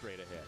straight ahead.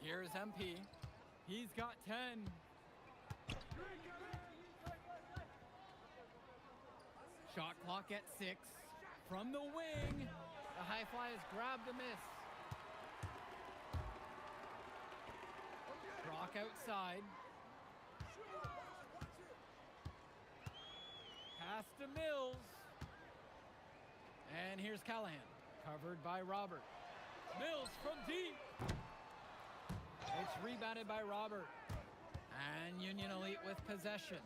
Here's MP. He's got 10. Shot clock at 6. From the wing, the high fly has grabbed the miss. Brock outside. Pass to Mills. And here's Callahan, covered by Robert. Mills from deep. It's rebounded by Robert. And Union Elite with possession.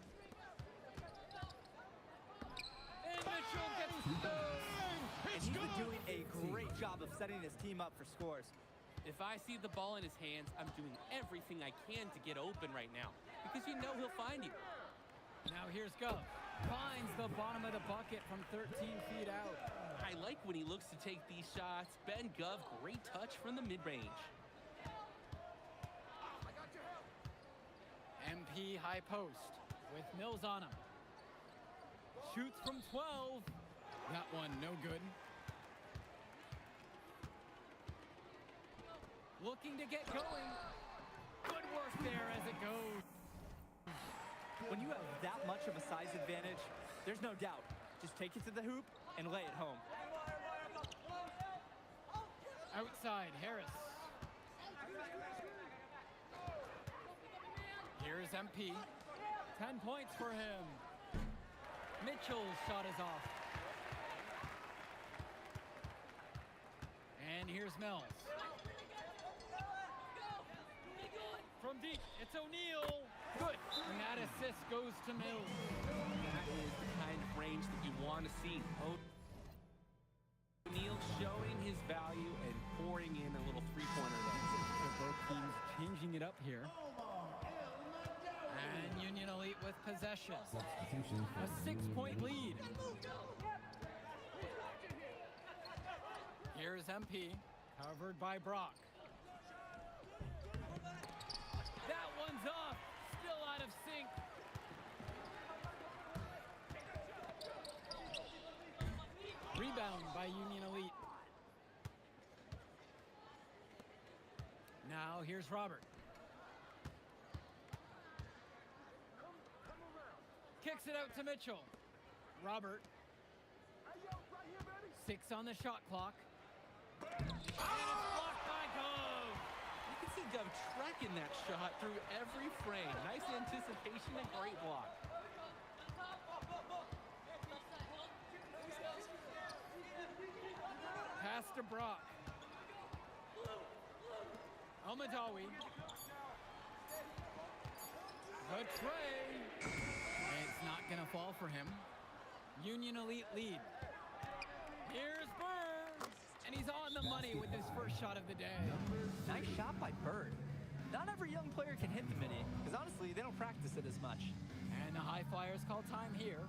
And Mitchell gets and he's been doing a great job of setting his team up for scores. If I see the ball in his hands, I'm doing everything I can to get open right now, because you know he'll find you. Now here's Gov. Finds the bottom of the bucket from 13 feet out. I like when he looks to take these shots. Ben Gov, great touch from the mid-range. MP high post with Mills on him. Shoots from 12. That one no good. Looking to get going. Good work there as it goes. When you have that much of a size advantage, there's no doubt. Just take it to the hoop and lay it home. Outside, Harris. Here's MP. 10 points for him. Mitchell's shot is off. And here's Mills. From deep, it's O'Neal. Good. And that assist goes to Mills. That is the kind of range that you want to see. O'Neal showing his value and pouring in a little three-pointer there. So both teams changing it up here. And Union Elite with possession. A 6-point lead. Here's MP, covered by Brock. That one's off, still out of sync. Rebound by Union Elite. Now here's Robert. Kicks it out to Mitchell. Robert. 6 on the shot clock. And it's blocked by Gov. You can see Gov tracking that shot through every frame. Nice anticipation and great block. Pass to Brock. Almadawi. The tray. It's not going to fall for him. Union Elite lead. Here's Bird. And he's on the money with his first shot of the day. Nice shot by Bird. Not every young player can hit the mini, because honestly, they don't practice it as much. And the high flyers call time here.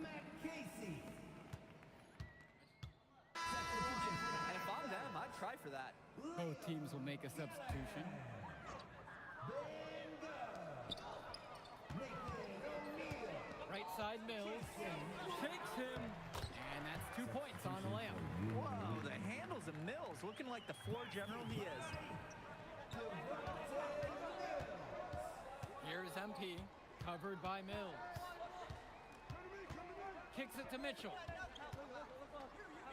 Matt Casey. And if I'm them, I'd try for that. Both teams will make a substitution. Right side Mills. Shakes him. And that's 2 points on the layup. Whoa, the handles of Mills looking like the floor general he is. Here's MP, covered by Mills. Kicks it to Mitchell.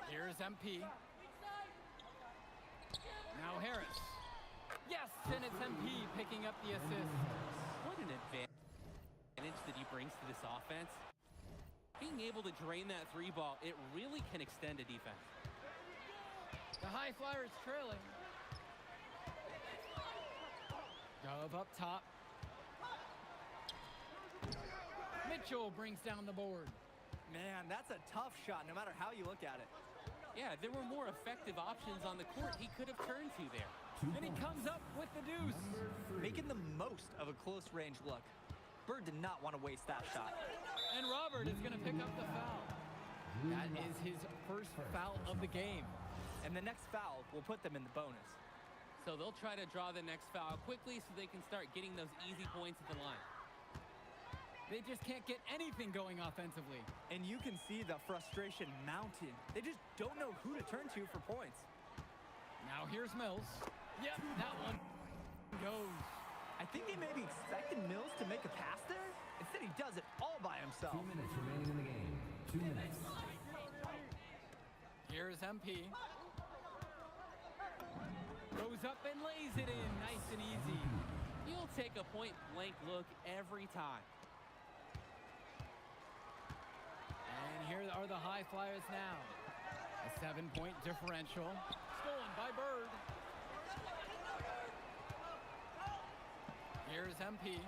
Here's MP. Now Harris. Yes, and it's MP picking up the assist. What an advantage that he brings to this offense. Being able to drain that three ball, it really can extend a defense. The High Flyers trailing. Dove up top. Mitchell brings down the board. Man, that's a tough shot no matter how you look at it. Yeah, there were more effective options on the court he could have turned to there. And he comes up with the deuce. Making the most of a close range look. Bird did not want to waste that shot. And Robert is going to pick up the foul. That is his first foul of the game. And the next foul will put them in the bonus. So they'll try to draw the next foul quickly so they can start getting those easy points at the line. They just can't get anything going offensively. And you can see the frustration mounting. They just don't know who to turn to for points. Now here's Mills. Yep, that one goes. I think they maybe expected Mills to make a pass there. Instead, he does it all by himself. 2 minutes remaining in the game. 2 minutes. Here's MP. Goes up and lays it in, nice and easy. You'll take a point-blank look every time. And here are the High Flyers now. A 7-point differential. Stolen by Bird. Here's MP.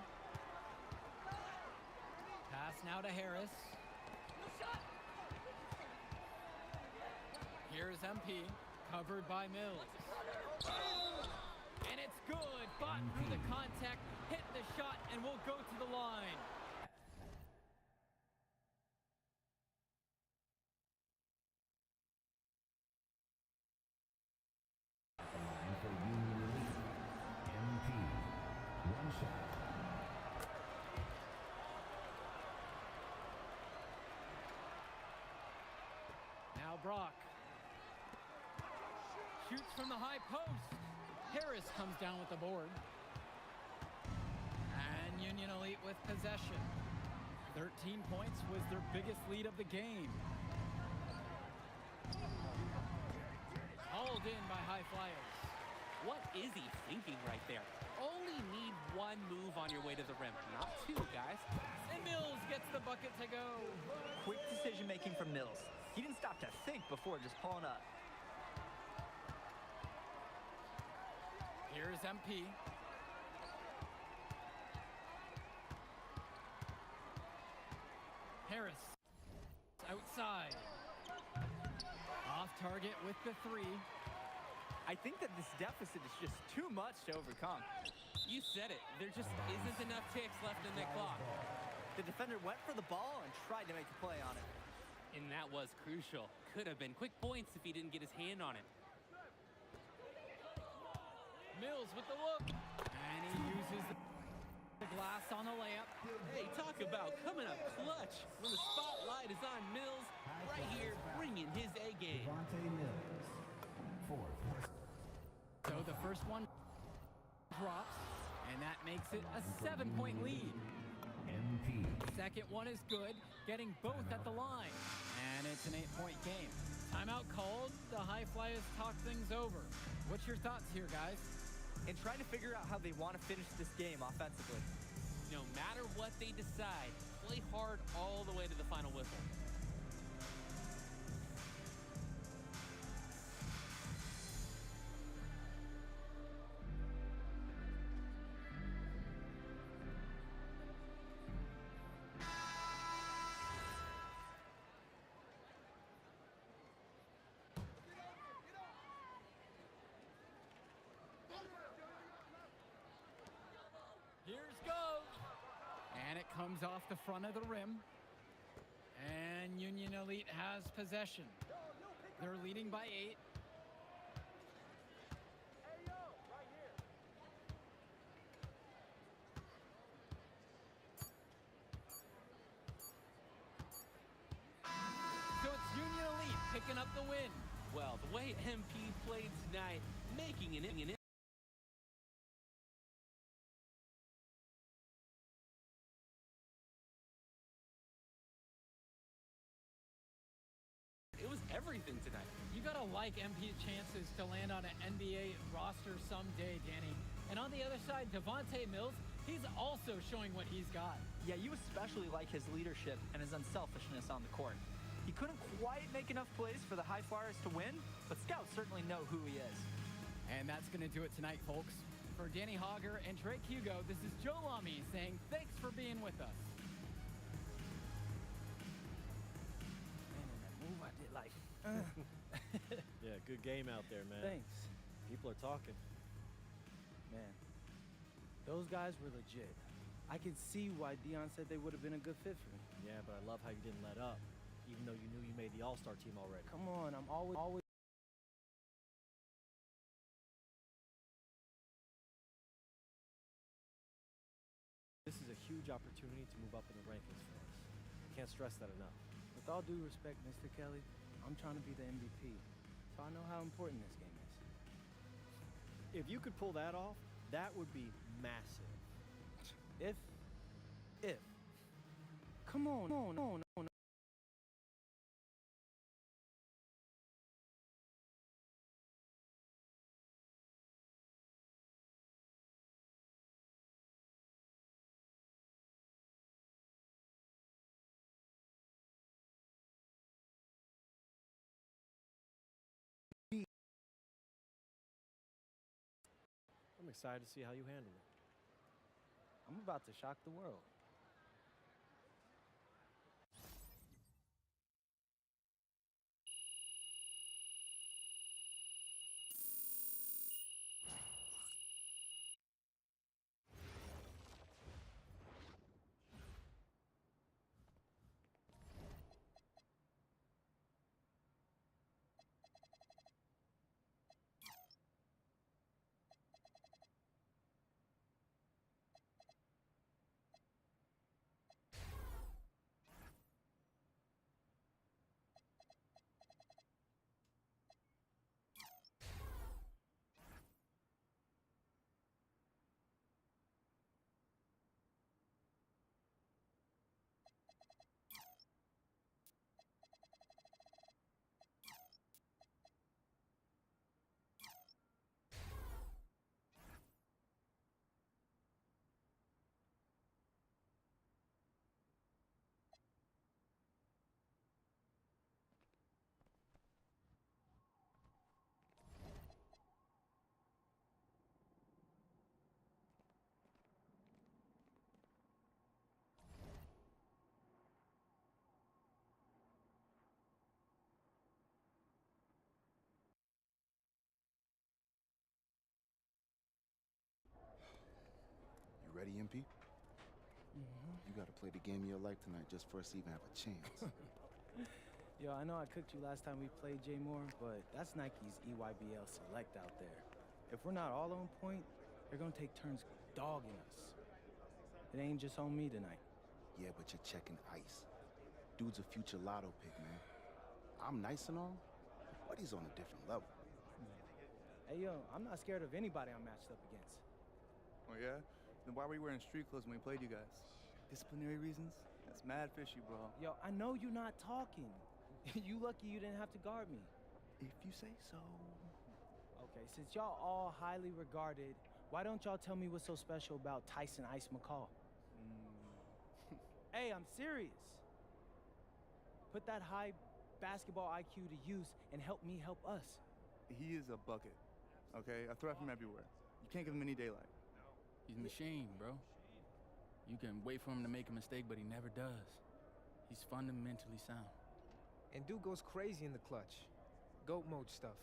Pass now to Harris. Here's MP. Covered by Mills. And it's good. Fought through the contact. Hit the shot and will go to the line. Line for Union Elite. MP. 1 shot. Now Brock. Shoots from the high post. Harris comes down with the board. And Union Elite with possession. 13 points was their biggest lead of the game. Hauled in by High Flyers. What is he thinking right there? Only need one move on your way to the rim, not two, guys. And Mills gets the bucket to go. Quick decision-making from Mills. He didn't stop to think before just pulling up. Here's MP. Harris. Outside. Off target with the 3. I think that this deficit is just too much to overcome. You said it. There just isn't enough ticks left in that clock. The defender went for the ball and tried to make a play on it. And that was crucial. Could have been quick points if he didn't get his hand on it. Mills with the look. And he uses the glass on the layup. Hey, talk about coming up clutch when the spotlight is on Mills. Right here, bringing his A game. Devontae Mills. 4th. So the first one drops, and that makes it a 7-point lead. MP. Second one is good, getting both at the line. And it's an 8-point game. Timeout called. The High Flyers talk things over. What's your thoughts here, guys? And trying to figure out how they want to finish this game offensively. No matter what they decide, play hard all the way to the final whistle. Here's goes. And it comes off the front of the rim. And Union Elite has possession. They're leading by 8. So it's Union Elite picking up the win. Well, the way MP played tonight, making an everything tonight. You gotta like MP's chances to land on an NBA roster someday, Danny. And on the other side, Devontae Mills, he's also showing what he's got. Yeah, you especially like his leadership and his unselfishness on the court. He couldn't quite make enough plays for the High Flyers to win, but scouts certainly know who he is. And that's gonna do it tonight, folks. For Danny Hogger and Drake Hugo, this is Joe Lamy saying thanks for being with us. Man, in that move I did like... Yeah, good game out there, man. Thanks. People are talking. Man, those guys were legit. I can see why Dion said they would have been a good fit for me. Yeah, but I love how you didn't let up, even though you knew you made the All-Star team already. Come on, I'm always... This is a huge opportunity to move up in the rankings for us. Can't stress that enough. With all due respect, Mr. Kelly, I'm trying to be the MVP, so I know how important this game is. If you could pull that off, that would be massive. If... Come on. I'm excited to see how you handle it. I'm about to shock the world. You ready, MP? You gotta play the game of your life tonight just for us to even have a chance. Yo, I know I cooked you last time we played J Moore, but that's Nike's EYBL Select out there. If we're not all on point, they're gonna take turns dogging us. It ain't just on me tonight. Yeah, but you're checking ice. Dude's a future lotto pick, man. I'm nice and all, but he's on a different level. Hey, yo, I'm not scared of anybody I'm matched up against. Oh, yeah? Then why were you wearing street clothes when we played you guys? Disciplinary reasons? That's mad fishy, bro. Yo, I know you're not talking. You lucky you didn't have to guard me. If you say so. Okay, since y'all all highly regarded, why don't y'all tell me what's so special about Tyson Ice McCall? Hey, I'm serious. Put that high basketball IQ to use and help me help us. He is a bucket, okay? I threat from everywhere. You can't give him any daylight. He's a machine, bro. You can wait for him to make a mistake, but he never does. He's fundamentally sound. And dude goes crazy in the clutch. GOAT mode stuff.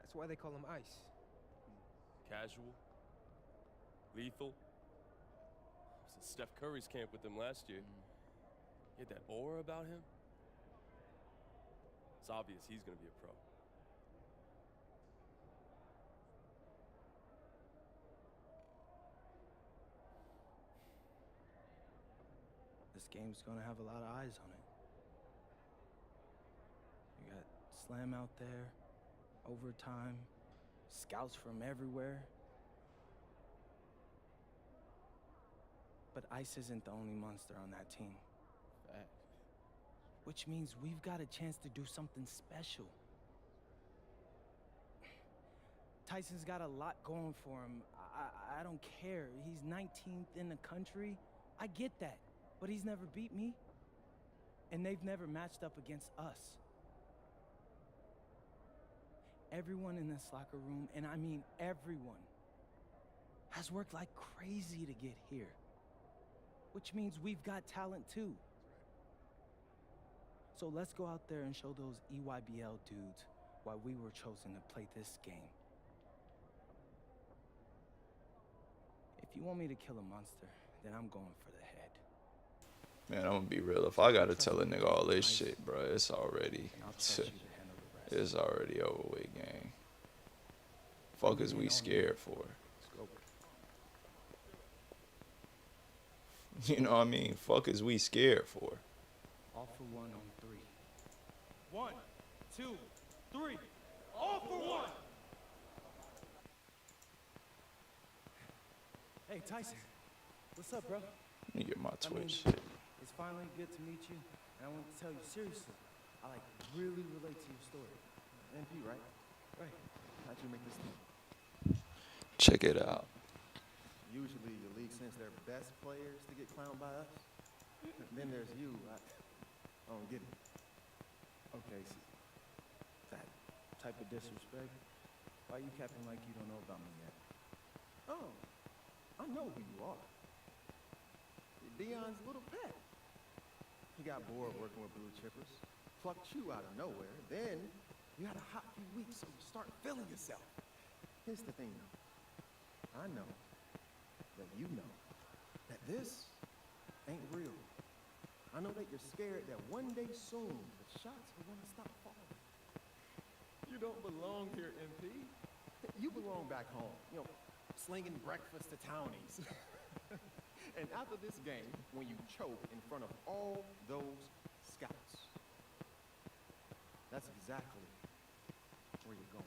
That's why they call him Ice. Casual. Lethal. I was at Steph Curry's camp with him last year. He had that aura about him. It's obvious he's gonna be a pro. This game's gonna have a lot of eyes on it. You got Slam out there, overtime, scouts from everywhere. But Ice isn't the only monster on that team. Fact. which means we've got a chance to do something special. Tyson's got a lot going for him. I don't care. He's 19th in the country. I get that. But he's never beat me. And they've never matched up against us. Everyone in this locker room, and I mean everyone, has worked like crazy to get here. Which means we've got talent too. So let's go out there and show those EYBL dudes why we were chosen to play this game. If you want me to kill a monster, then I'm going for the head. Man, I'm gonna be real. If I gotta tell a nigga all this shit, bro, it's already over with, gang. Fuck is we scared for? You know what I mean? Fuck is we scared for? All for one on 3. 1, 2, 3. All for one. Hey, Tyson. What's up, bro? Let me get my Twitch I mean, shit. It's finally good to meet you, and I want to tell you seriously. I like really relate to your story. MP, right? Right. How'd you make this team? Check it out. Usually the league sends their best players to get clowned by us. Then there's you. I don't get it. Okay, so that type of disrespect? Why you capping like you don't know about me yet? Oh, I know who you are. You're Dion's little pet. He got bored working with blue chippers, plucked you out of nowhere. Then you had a hot few weeks, so you start feeling yourself. Here's the thing, though. I know that you know that this ain't real. I know that you're scared that one day soon the shots are gonna stop falling. You don't belong here, MP. You belong back home, you know, slinging breakfast to townies. And after this game, when you choke in front of all those scouts, that's exactly where you're going.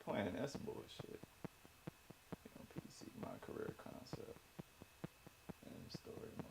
Playing that's bullshit. You know, PC, my career concept, and story mode.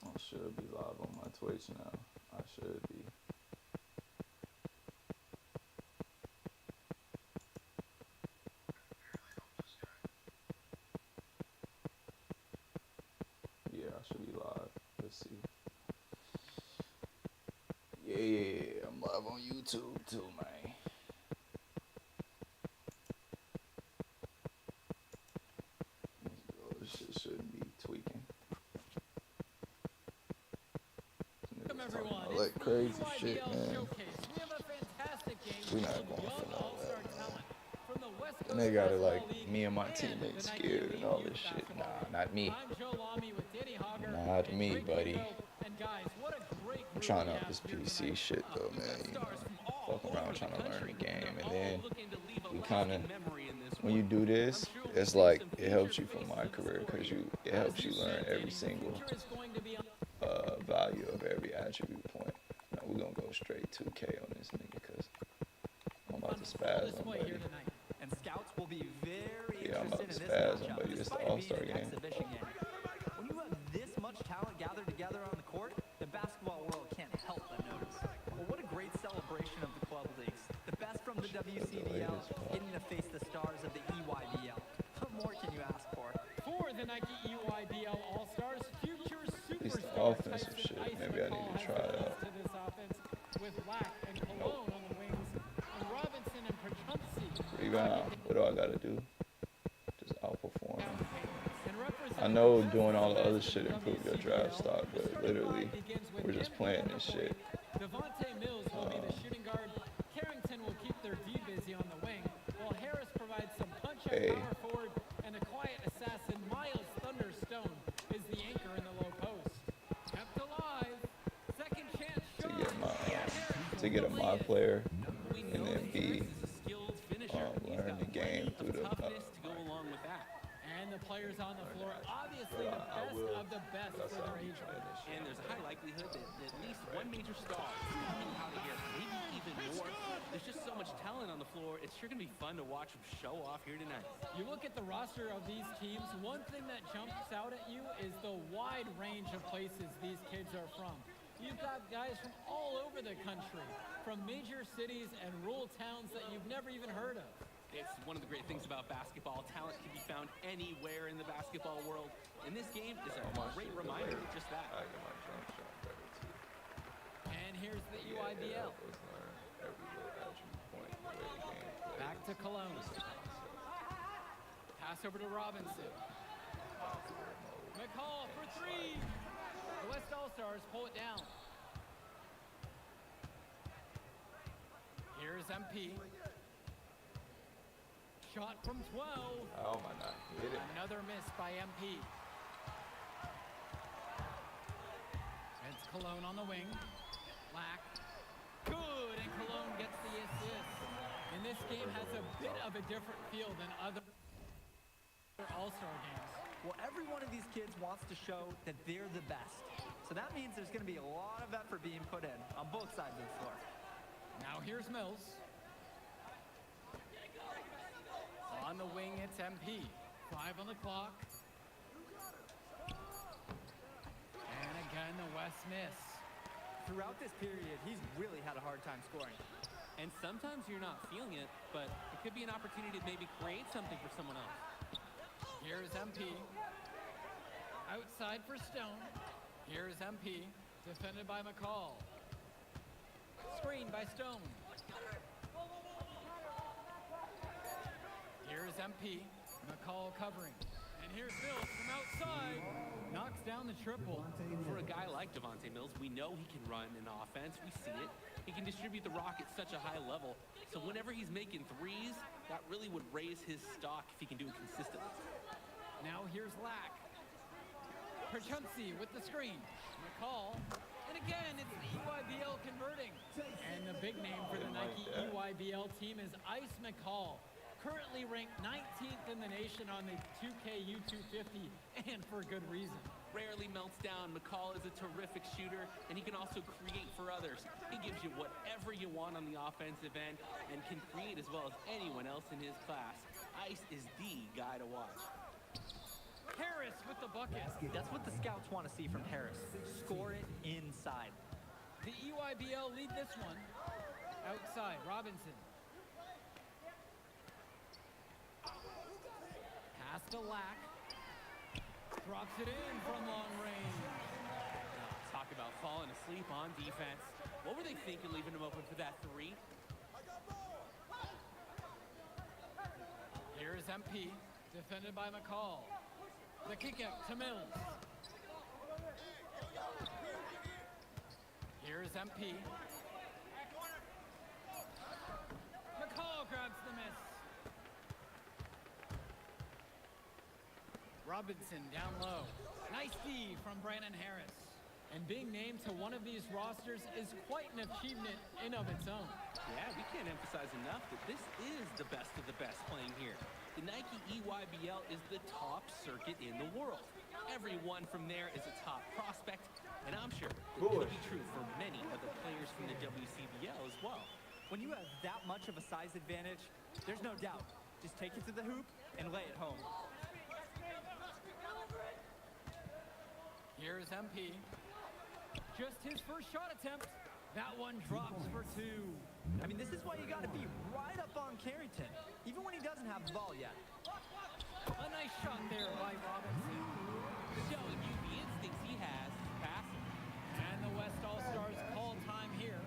I should be live on my Twitch now. I should be. Yeah, I should be live. Let's see. Yeah, I'm live on YouTube too, man. This shit shouldn't be tweaking. Everyone, Like crazy shit, EYBL man. Showcase. We have a fantastic game. We not of going young for all all-star that, talent from the West And they Coast got it Basketball like League me and my and teammates the Nike scared and all Youth this shit. Basketball Nah, League. not me. I'm Joe Lamy with Danny Hogger Not and me, Drake buddy. Hugo. And guys, what a great I'm group trying we out have this here PC tonight. shit though, man. You know, Stars from all fuck around over trying the to learn country. the game, They're and all then looking to leave a you lasting kind of, memory in this when you one. do this, I'm sure it's we'll like see some it helps you future for my faces in the career because story. it As helps you you learn said, every Danny, the single future is going to be on value of every attribute point. Now we're gonna go straight 2K on this nigga because I'm about to spaz on display buddy. here tonight. And scouts will be very Yeah, I'm about interested to in this spaz on matchup, buddy. This the despite it being All-Star an game. exhibition game. When you have this much talent gathered together on the court, the WCBL getting to face the stars of the EYBL. What more can you ask for? For the Nike EYBL All-Stars, future At least the superstar offensive Tyson shit. Ice Maybe I McCall need to has try the it keys out. to this offense with Lack and Cologne on the wings, and Robinson and Proccess. Rebound. What do I gotta do? Just outperform him. And representing I know the doing all the best other of shit the improved your WCBL, draft stock, the but starting literally, five begins with we're just MP playing at the this point. shit. Devontae Mills will be the shooting guard. Carrington will keep their D busy on the wing, while Harris provides some punch-up Hey. power forward, and the quiet assassin Miles Thunderstone is the anchor in the low post. Kept alive. Second chance To shot. get my Harris to get a will mod lay it. player We and know then that B Harris is a skilled finisher. He's learn got the game plenty through of the toughness to go along with that. And the players on the floor, obviously the best of the best for their age group. And there's a high likelihood that at least one major star is coming out of here, maybe even more. There's just so much talent on the floor. It's sure going to be fun to watch them show off here tonight. You look at the roster of these teams, one thing that jumps out at you is the wide range of places these kids are from. You've got guys from all over the country, from major cities and rural towns that you've never even heard of. It's one of the great things about basketball. Talent can be found anywhere in the basketball world. And this game is a great reminder of just that. And here's the EYBL. Back to Cologne. Pass over to Robinson. McCall for three. The West All-Stars pull it down. Here's MP. Shot from 12. How am I not hitting? Another miss by MP. It's Cologne on the wing. Lack. Good, and Cologne gets the assist. And this game has a bit of a different feel than other All-Star games. Well, every one of these kids wants to show that they're the best. So that means there's going to be a lot of effort being put in on both sides of the floor. Now here's Mills. On the wing, it's MP. 5 on the clock. And again, the West miss. Throughout this period, he's really had a hard time scoring. And sometimes you're not feeling it, but it could be an opportunity to maybe create something for someone else. Here's MP. Outside for Stone. Here's MP. Defended by McCall. Screen by Stone. Here's MP. McCall covering. And here's Mills from outside. Knocks down the triple. For a guy like Devontae Mills, we know he can run an offense. We see it. He can distribute the rock at such a high level. So whenever he's making threes, that really would raise his stock if he can do it consistently. Now here's Lack. Proccess with the screen. McCall. And again, it's the EYBL converting. And the big name for the Nike EYBL team is Ice McCall. Currently ranked 19th in the nation on the 2K U250, and for good reason. Rarely melts down. McCall is a terrific shooter, and he can also create for others. He gives you whatever you want on the offensive end and can create as well as anyone else in his class. Ice is the guy to watch. Harris with the bucket. That's what the scouts want to see from Harris. Score it inside. The EYBL lead this one. Outside, Robinson. Pass to Lack. Drops it in from long range. Talk about falling asleep on defense. What were they thinking leaving him open for that three? Here's MP, defended by McCall. The kick out to Mills. Here's MP. McCall grabs the miss. Robinson down low. Nice D from Brandon Harris. And being named to one of these rosters is quite an achievement in of its own. Yeah, we can't emphasize enough that this is the best of the best playing here. The Nike EYBL is the top circuit in the world. Everyone from there is a top prospect, and I'm sure it'll be true for many of the players from the WCBL as well. When you have that much of a size advantage, there's no doubt. Just take it to the hoop and lay it home. Here's MP. Just his first shot attempt. That one drops for 2. I mean, this is why you got to be right up on Carrington, even when he doesn't have the ball yet. A nice shot there by Robinson. Showing you the instincts he has to pass it. And the West All-Stars call time here.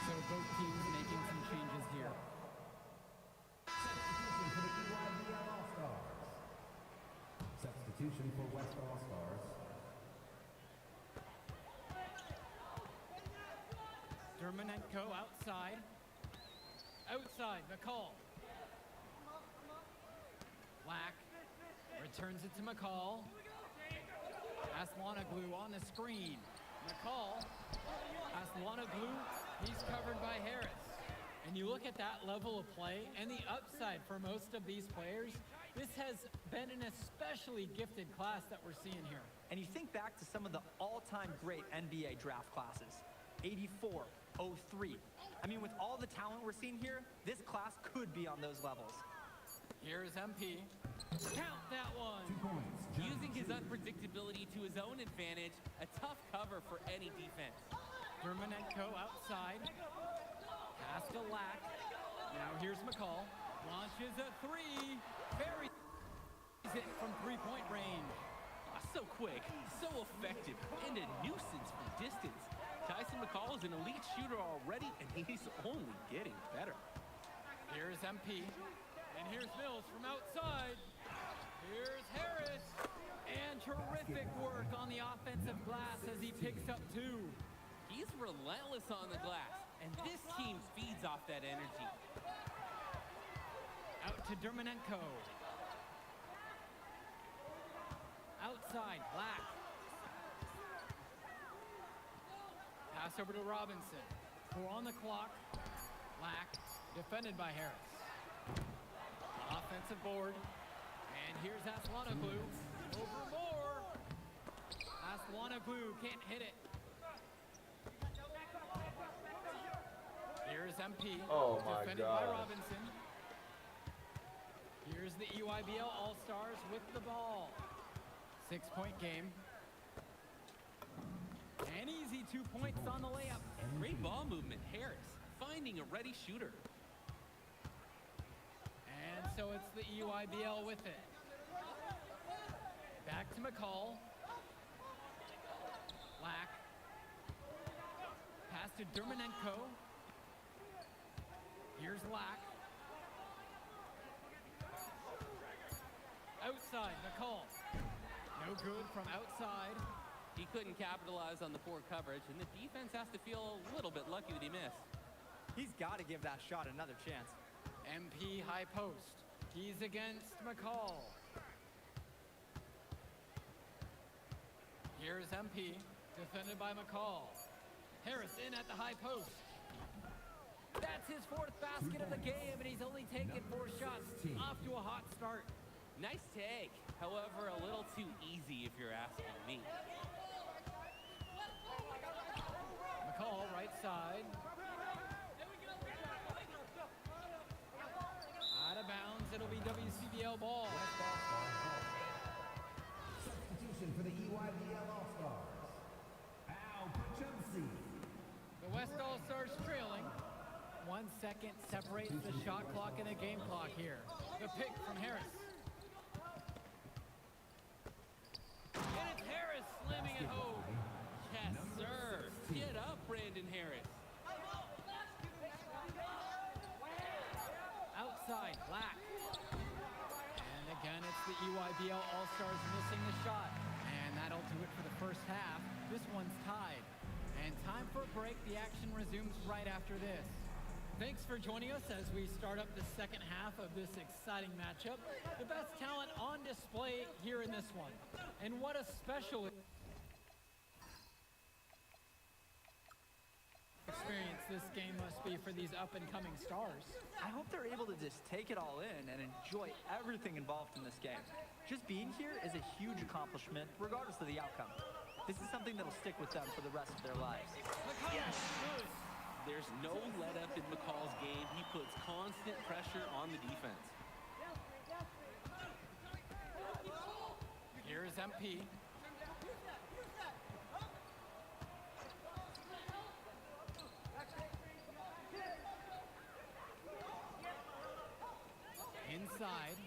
So both teams making some changes here. Substitution for West All-Stars. Dermonenko outside. Outside, McCall. Lack returns it to McCall. Aslanoglu on the screen. McCall. Aslanoglu, he's covered by Harris. And you look at that level of play and the upside for most of these players, this has been an especially gifted class that we're seeing here. And you think back to some of the all-time great NBA draft classes. 84, 03. I mean, with all the talent we're seeing here, this class could be on those levels. Here's MP. Count that one. 2 points. Using his unpredictability to his own advantage, a tough cover for any defense. Dermonenko outside. Pass to Lack. Now here's McCall. Launches a 3. Buries it from 3-point range. So quick, so effective, and a nuisance from distance. Tyson McCall is an elite shooter already, and he's only getting better. Here's MP. And here's Mills from outside. Here's Harris. And terrific work on the offensive glass as he picks up 2. He's relentless on the glass, and this team feeds off that energy. Out to Dermonenko. Outside, Black. Pass over to Robinson. 4 on the clock. Black, defended by Harris. Offensive board. And here's Aslanoglu. Over more. Aslanoglu can't hit it. Here's MP. Oh my defended God. by Robinson. Here's the EYBL All-Stars with the ball. 6-point game. And easy 2 points on the layup. Great ball movement, Harris, finding a ready shooter. And so it's the EYBL with it. Back to McCall. Lack. Pass to Dermonenko. Here's Lack. Outside, McCall. No good from outside. He couldn't capitalize on the poor coverage, and the defense has to feel a little bit lucky that he missed. He's got to give that shot another chance. MP high post. He's against McCall. Here's MP, defended by McCall. Harris in at the high post. That's his 4th basket of the game, and he's only taken 4 shots. Off to a hot start. Nice take, however, a little too easy if you're asking me. McCall, right side. Out of bounds, it'll be WCBL ball. Substitution for the EYBL All-Stars. Al Proccess. The West All-Stars trailing. 1 second separates the shot clock and the game clock here. The pick from Harris. And it's Harris slamming it home. Yes, sir. Get up, Brandon Harris. Outside, Black. And again, it's the EYBL All-Stars missing the shot. And that'll do it for the first half. This one's tied. And time for a break. The action resumes right after this. Thanks for joining us as we start up the second half of this exciting matchup. The best talent on display here in this one. And what a special experience this game must be for these up-and-coming stars. I hope they're able to just take it all in and enjoy everything involved in this game. Just being here is a huge accomplishment, regardless of the outcome. This is something that'll stick with them for the rest of their lives. Yes! There's There's no let-up in McCall's game. He puts constant pressure on the defense. Here's MP. Inside.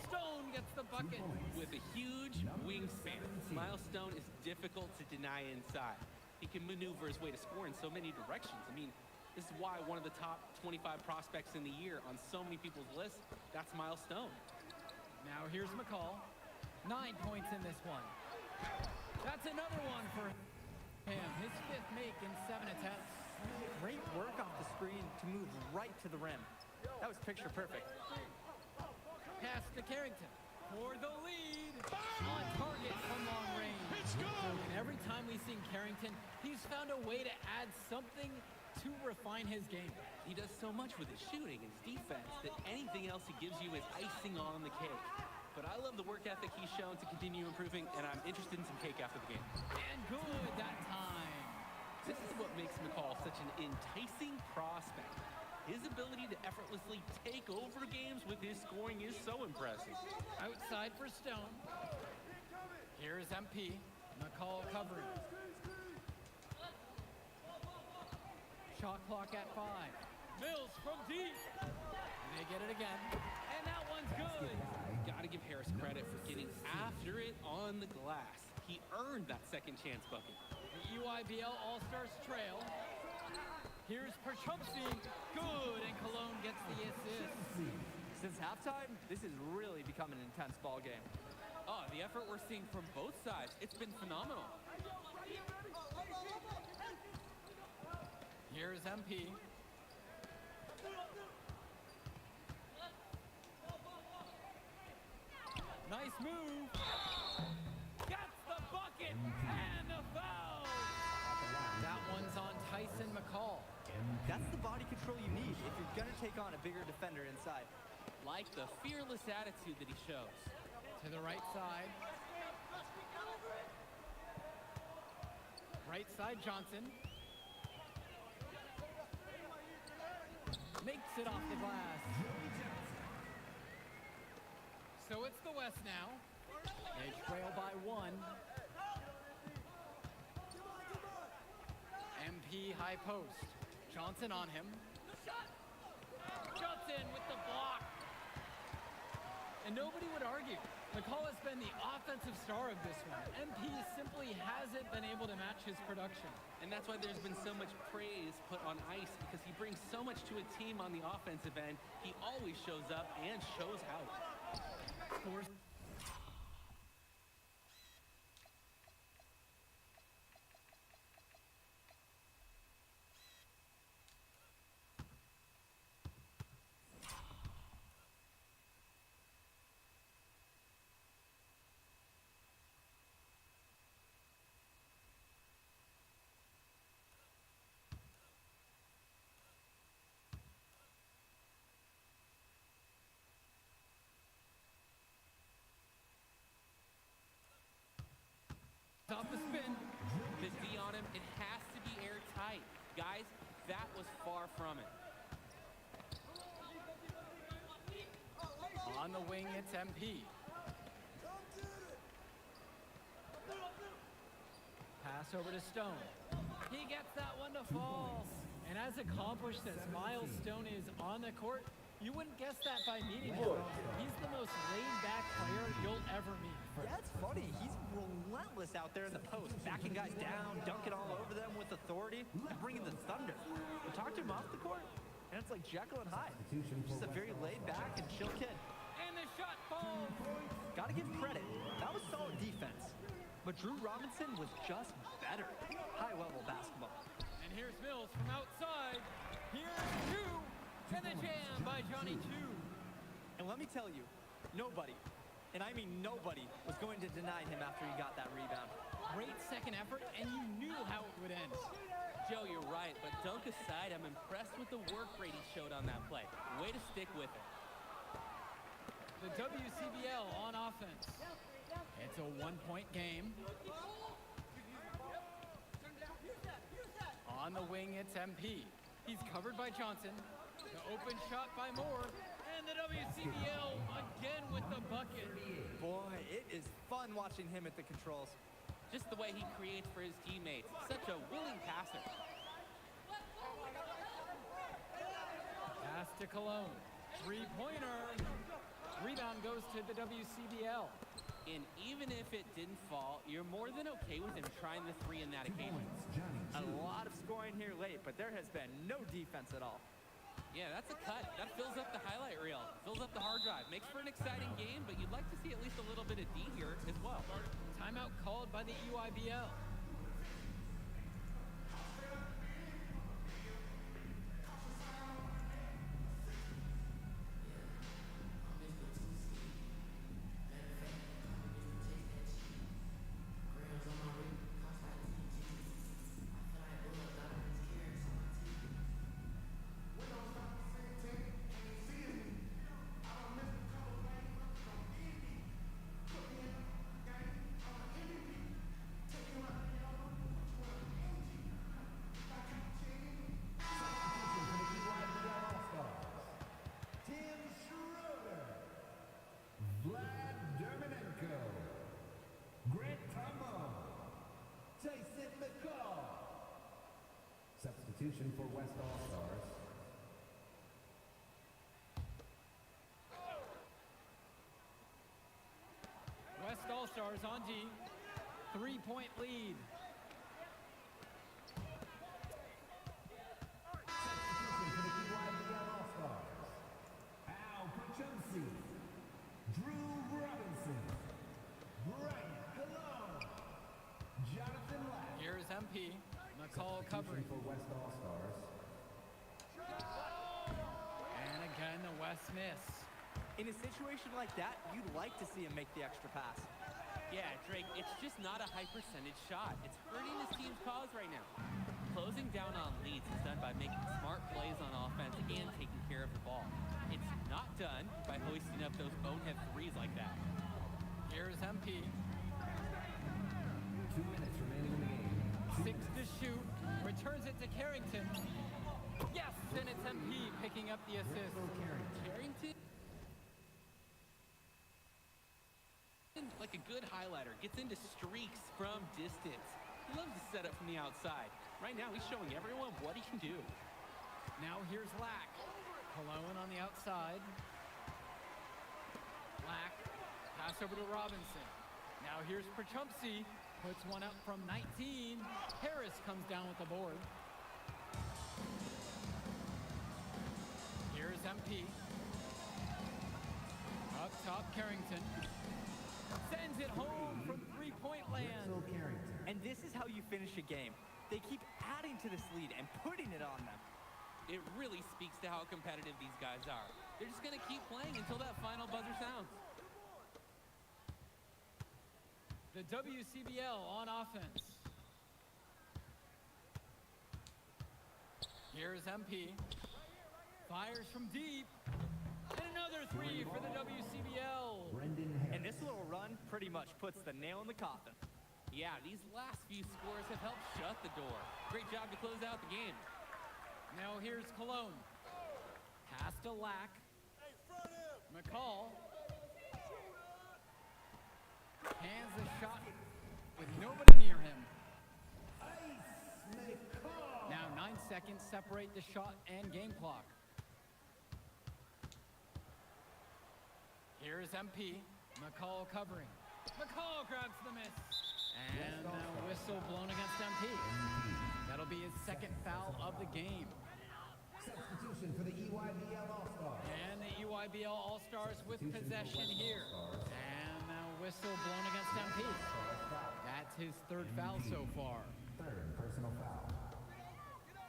Stone gets the bucket. With a huge wingspan, Milestone is difficult to deny inside. He can maneuver his way to score in so many directions. I mean, this is why one of the top 25 prospects in the year on so many people's lists, that's Milestone. Now here's McCall. 9 points in this one. That's another one for him. His 5th make in 7 attempts. Great work off the screen to move right to the rim. That was picture perfect. Pass to Carrington for the lead. On target from long range. It's good. And every time we've seen Carrington, he's found a way to add something to refine his game. He does so much with his shooting and his defense that anything else he gives you is icing on the cake. But I love the work ethic he's shown to continue improving, and I'm interested in some cake after the game. And good that time. This is what makes McCall such an enticing prospect. His ability to effortlessly take over games with his scoring is so impressive. Outside for Stone. Here's MP. McCall covering. Shot clock at 5. Mills from deep. They get it again. And that one's good. Gotta give Harris credit for getting after it on the glass. He earned that second chance bucket. The EYBL All-Stars trail. Here's Proccess. Good, and Cologne gets the assist. Since halftime, this has really become an intense ball game. Oh, the effort we're seeing from both sides, it's been phenomenal. Here's MP. Nice move. Gets the bucket and the foul. That one's on Tyson McCall. That's the body control you need if you're going to take on a bigger defender inside. Like the fearless attitude that he shows. To the right side. Right side, Johnson. Makes it off the glass. So it's the West now. They trail by 1. MP high post. Johnson on him. Johnson with the block. And nobody would argue. McCall has been the offensive star of this one. MP simply hasn't been able to match his production. And that's why there's been so much praise put on ice, because he brings so much to a team on the offensive end. He always shows up and shows how. Scores. Off the spin. The D on him, it has to be airtight. Guys, that was far from it. On the wing, it's MP. Pass over to Stone. He gets that one to fall. And as accomplished as Miles Stone is on the court, you wouldn't guess that by meeting him. He's the most laid-back player you'll ever meet. Yeah, it's funny. He's relentless out there in the post, backing guys down, dunking all over them with authority, and bringing the thunder. You talk to him off the court, and it's like Jekyll and Hyde. Just a very laid-back and chill kid. And the shot falls. Gotta give credit. That was solid defense. But Drew Robinson was just better. High-level basketball. And here's Mills from outside. Here's Chu. And the jam by Johnny Chu. And let me tell you, nobody, and I mean nobody, was going to deny him after he got that rebound. Great second effort, and you knew how it would end. Joe, you're right, but dunk aside, I'm impressed with the work rate he showed on that play. Way to stick with it. The WCBL on offense. It's a 1-point game. On the wing, it's MP. He's covered by Johnson. The open shot by Moore. And the WCBL again with the bucket. Boy, it is fun watching him at the controls. Just the way he creates for his teammates. Such a willing passer. Pass to Cologne. Three-pointer. Rebound goes to the WCBL. And even if it didn't fall, you're more than okay with him trying the three in that occasion. A lot of scoring here late, but there has been no defense at all. Yeah, that's a cut. That fills up the highlight reel, fills up the hard drive. Makes for an exciting game, but you'd like to see at least a little bit of D here as well. Timeout called by the EYBL. Substitution for West All-Stars. West All-Stars on D. 3-point lead. Substitution for the EYBL All-Stars. Al Proccess, Drew Robinson, Brian Cologne, Jonathan Lack. Here's MP. McCall covering. For West All-Stars. And again, the West miss. In a situation like that, you'd like to see him make the extra pass. Yeah, Drake, it's just not a high percentage shot. It's hurting his team's cause right now. Closing down on leads is done by making smart plays on offense and taking care of the ball. It's not done by hoisting up those bonehead threes like that. Here's MP. 2 minutes remaining in the game. 6 to shoot. Returns it to Carrington. Yes, and it's MP picking up the assist. Carrington? Like a good highlighter, gets into streaks from distance. He loves to set up from the outside. Right now, he's showing everyone what he can do. Now here's Lack. Cologne on the outside. Lack. Pass over to Robinson. Now here's Proccess. Puts one up from 19. Harris comes down with the board. Here's MP. Up top, Carrington. Sends it home from three-point land. And this is how you finish a game. They keep adding to this lead and putting it on them. It really speaks to how competitive these guys are. They're just going to keep playing until that final buzzer sounds. The WCBL on offense. Here's MP. Fires from deep. And another three for the WCBL. And this little run pretty much puts the nail in the coffin. Yeah, these last few scores have helped shut the door. Great job to close out the game. Now here's Cologne. Pass to Lack. McCall. Hands the shot with nobody near him. Now 9 seconds separate the shot and game clock. Here's MP. McCall covering. McCall grabs the miss. And a whistle blown against MP. That'll be his second foul of the game. Substitution for the EYBL All-Stars. And the EYBL All-Stars with possession here. And a whistle blown against MP. That's his third foul so far. Third personal foul.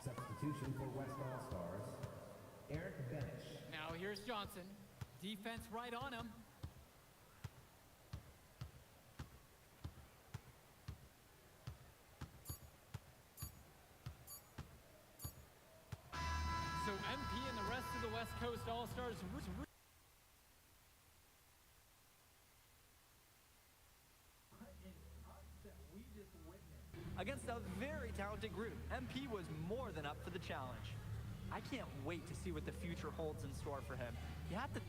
Substitution for West All-Stars. Eric Benish. Now here's Johnson. Defense right on him. So MP and the rest of the West Coast All-Stars Against a very talented group, MP was more than up for the challenge. I can't wait to see what the future holds in store for him. You have to...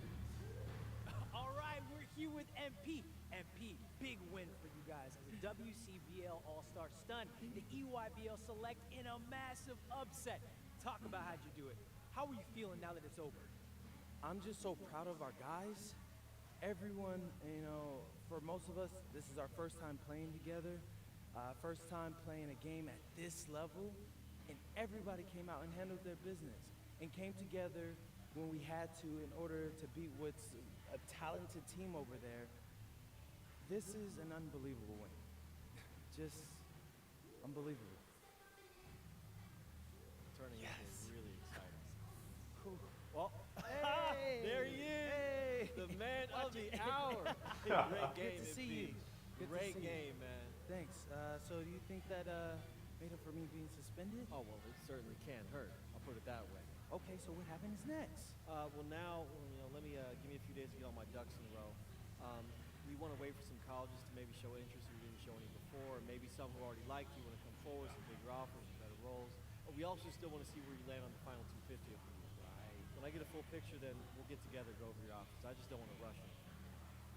All right, we're here with MP. MP, big win for you guys as a WCBL All-Star stun. The EYBL Select in a massive upset. Talk about how'd you do it. How are you feeling now that it's over? I'm just so proud of our guys. Everyone, you know, for most of us, this is our first time playing together. First time playing a game at this level. And everybody came out and handled their business and came together when we had to in order to beat what's a talented team over there. This is an unbelievable win. Just unbelievable. Turning into really exciting. Whew. Well, hey, there he is, hey. the man of the hour. Great game, Good to see you. Good Great to see game, you. man. Thanks. So do you think that made up for me being suspended? Oh, well, it certainly can't hurt. I'll put it that way. Okay, so what happens next? Well, now, you know, give me a few days to get all my ducks in a row. We want to wait for some colleges to maybe show interest we didn't show any before, or maybe some who already liked you want to come forward, some bigger offers, some better roles. We also still want to see where you land on the final 250 of the year. Right. When I get a full picture, then we'll get together, go over your offers. I just don't want to rush it.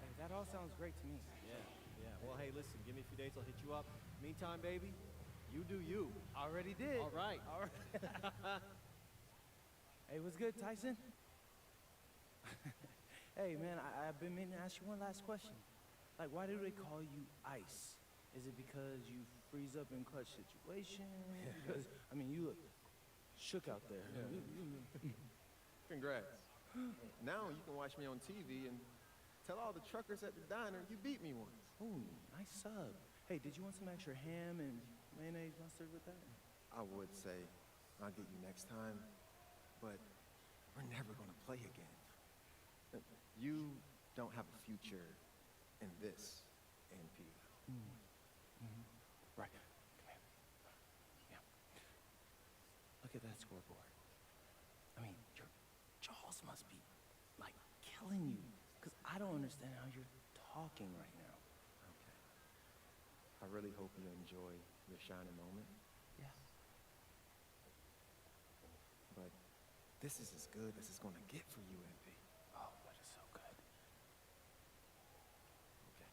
Hey, that all sounds great to me. Yeah. Well, hey, listen, give me a few days, I'll hit you up. Meantime, baby, you do you. Already did. All right. Hey, what's good, Tyson? Hey, man, I've been meaning to ask you one last question. Like, why do they call you Ice? Is it because you freeze up in clutch situations? Because, I mean, you look shook out there. Yeah. Congrats. Now you can watch me on TV and tell all the truckers at the diner you beat me once. Ooh, nice sub. Hey, did you want some extra ham and mayonnaise mustard with that? I would say I'll get you next time, but we're never gonna play again. You don't have a future in this, NP. Right. Come here. Yeah. Look at that scoreboard. I mean, your jaws must be, like, killing you. Because I don't understand how you're talking right now. Okay. I really hope you enjoy your shining moment. Yeah. But this is as good as it's gonna get for you, NP. Oh, that is so good. Okay.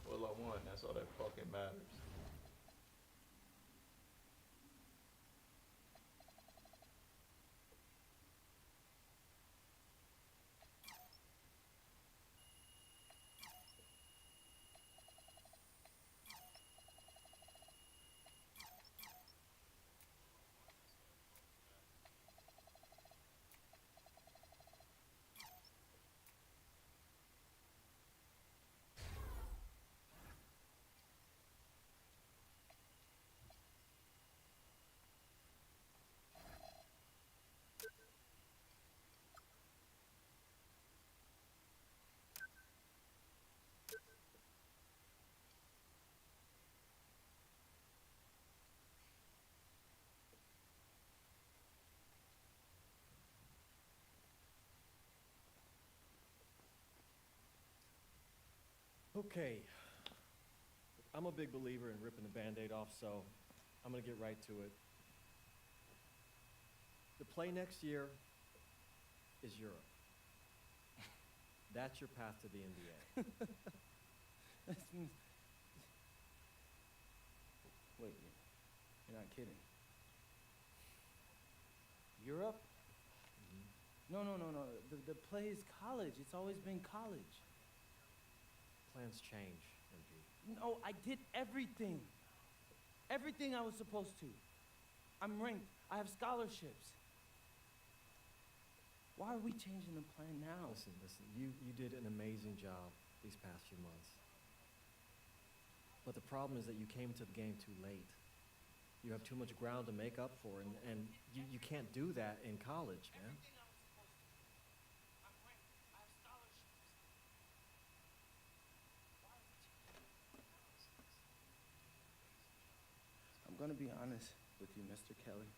Well, I won. That's all that fucking matters. Okay. I'm a big believer in ripping the Band-Aid off, so I'm going to get right to it. The play next year is Europe. That's your path to the NBA. Wait, you're not kidding. Europe? No. The play is college. It's always been college. Plans change, MP. No, I did everything. Everything I was supposed to. I'm ranked. I have scholarships. Why are we changing the plan now? Listen. You did an amazing job these past few months. But the problem is that you came to the game too late. You have too much ground to make up for, and you can't do that in college, man. I'm gonna be honest with you, Mr. Kelly.